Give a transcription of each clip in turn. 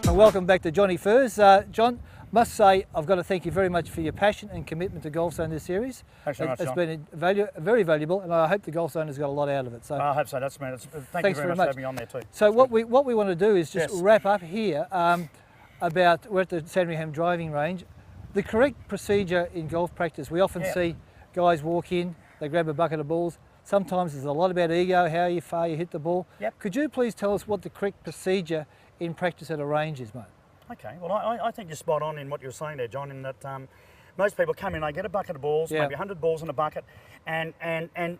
and welcome back to Johnny Furze. John, must say I've got to thank you very much for your passion and commitment to Golfzone this series. Thanks very much, It's John. been very valuable, and I hope the Golfzone has got a lot out of it. So I hope so. That's me. Thank you very much for having me on there too. So what we want to do is just Yes. wrap up here about, we're at the Sandringham driving range. The correct procedure in golf practice. We often see guys walk in, they grab a bucket of balls. Sometimes there's a lot about ego, how far you hit the ball. Yep. Could you please tell us what the correct procedure in practice at a range is, mate? Okay. Well, I think you're spot on in what you're saying there, John. In that most people come in, they get a bucket of balls, maybe 100 balls in a bucket, and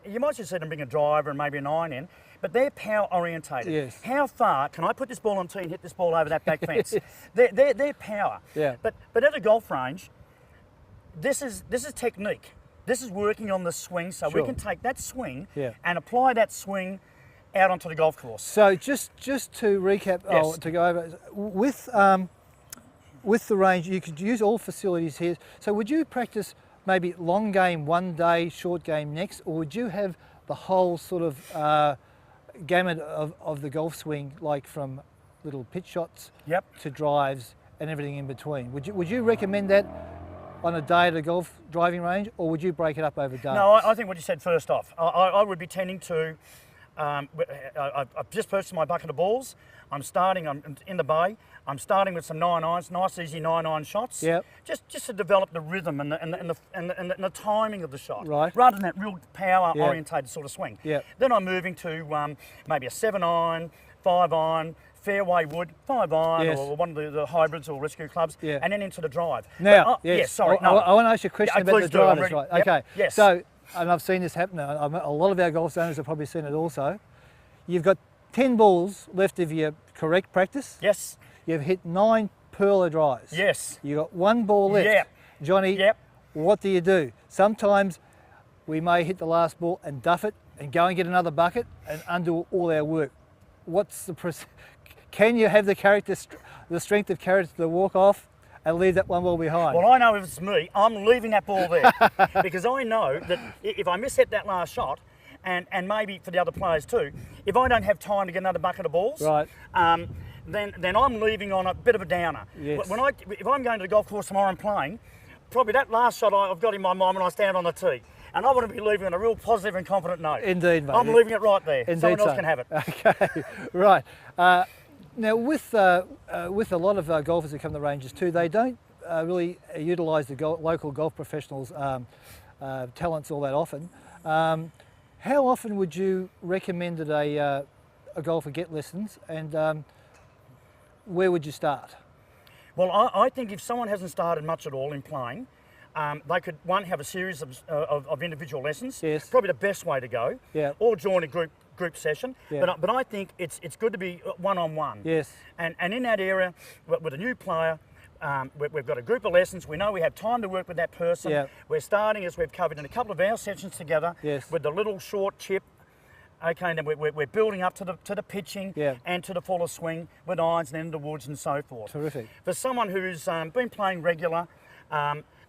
you might just see them bring a driver and maybe an iron in, but they're power orientated. Yes. How far can I put this ball on tee and hit this ball over that back fence? They're power. Yeah. But at a golf range, this is technique. This is working on the swing, so we can take that swing and apply that swing out onto the golf course. So just to recap, to go over, with the range, you could use all facilities here. So would you practice maybe long game one day, short game next, or would you have the whole sort of gamut of the golf swing, like from little pitch shots to drives and everything in between? Would you recommend that on a day at a golf driving range, or would you break it up over days? No, I think what you said first off, I would be tending to, I've just purchased my bucket of balls. I'm in the bay. I'm starting with some 9-irons, nice easy 9-iron shots. Yep. Just to develop the rhythm and the timing of the shot. Right. Rather than that real power orientated sort of swing. Yep. Then I'm moving to maybe a 7-iron, 5-iron, fairway wood, 5-iron, or one of the hybrids or rescue clubs, and then into the drive. Now, I want to ask you a question about the drivers, right? Yep. Okay. Yes. So, and I've seen this happen. A lot of our golf owners have probably seen it also. You've got 10 balls left of your correct practice. Yes. You've hit 9 perler drives. Yes. You've got 1 ball left. Yep. Johnny, what do? Sometimes we may hit the last ball and duff it and go and get another bucket and undo all our work. Can you have the strength of character to walk off and leave that one ball behind? Well, I know if it's me, I'm leaving that ball there because I know that if I miss that last shot, and maybe for the other players too, if I don't have time to get another bucket of balls, then I'm leaving on a bit of a downer. Yes. If I'm going to the golf course tomorrow and playing, probably that last shot I've got in my mind when I stand on the tee. And I want to be leaving on a real positive and confident note. Indeed, mate. I'm leaving it right there. Indeed. Someone else can have it. Okay, right. Now, with a lot of golfers that come to the ranges too, they don't really utilise the local golf professionals' talents all that often. How often would you recommend that a golfer get lessons, and where would you start? Well, I think if someone hasn't started much at all in playing, they could, have a series of individual lessons. Yes. Probably the best way to go. Yeah. Or join a group session. Yeah. But I think it's good to be one-on-one. Yes. And in that area, with a new player, we've got a group of lessons. We know we have time to work with that person. Yeah. We're starting, as we've covered in a couple of our sessions together, with the little short chip. Okay, and then we're building up to the pitching and to the fuller swing with irons and into the woods and so forth. Terrific. For someone who's been playing regular,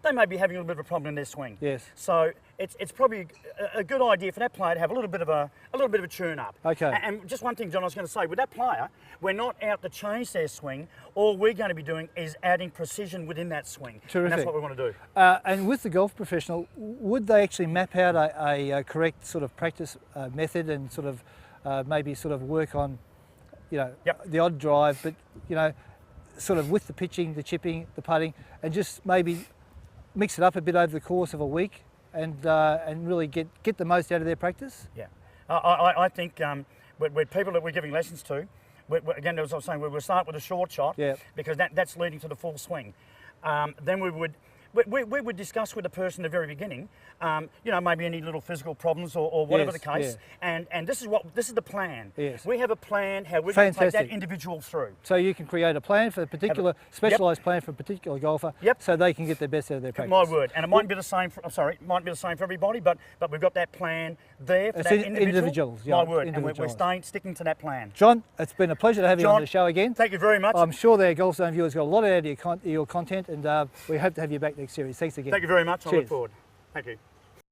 they may be having a little bit of a problem in their swing. Yes. So it's probably a good idea for that player to have a little bit of a tune up. Okay. And just one thing, John, I was going to say, with that player, we're not out to change their swing. All we're going to be doing is adding precision within that swing. Terrific. And that's what we want to do. And with the golf professional, would they actually map out a correct sort of practice method and sort of maybe sort of work on, the odd drive, but sort of with the pitching, the chipping, the putting, and just maybe mix it up a bit over the course of a week and really get the most out of their practice? Yeah, I think with people that we're giving lessons to, again, as I was saying, we'll start with a short shot because that's leading to the full swing. Then we would discuss with the person at the very beginning, maybe any little physical problems or whatever the case. And this is the plan. Yes. We have a plan how we're going to take that individual through. So you can create a plan for a particular, specialised plan for a particular golfer, so they can get the best out of their practice. My word, and it mightn't be the same. Might be the same for everybody, but we've got that plan there for that individual. My word, and we're sticking to that plan. John, it's been a pleasure to have you on the show again. Thank you very much. I'm sure the Golfzone viewers got a lot out of your content, and we hope to have you back next series. Thanks again. Thank you very much. I Cheers. look forward. Thank you.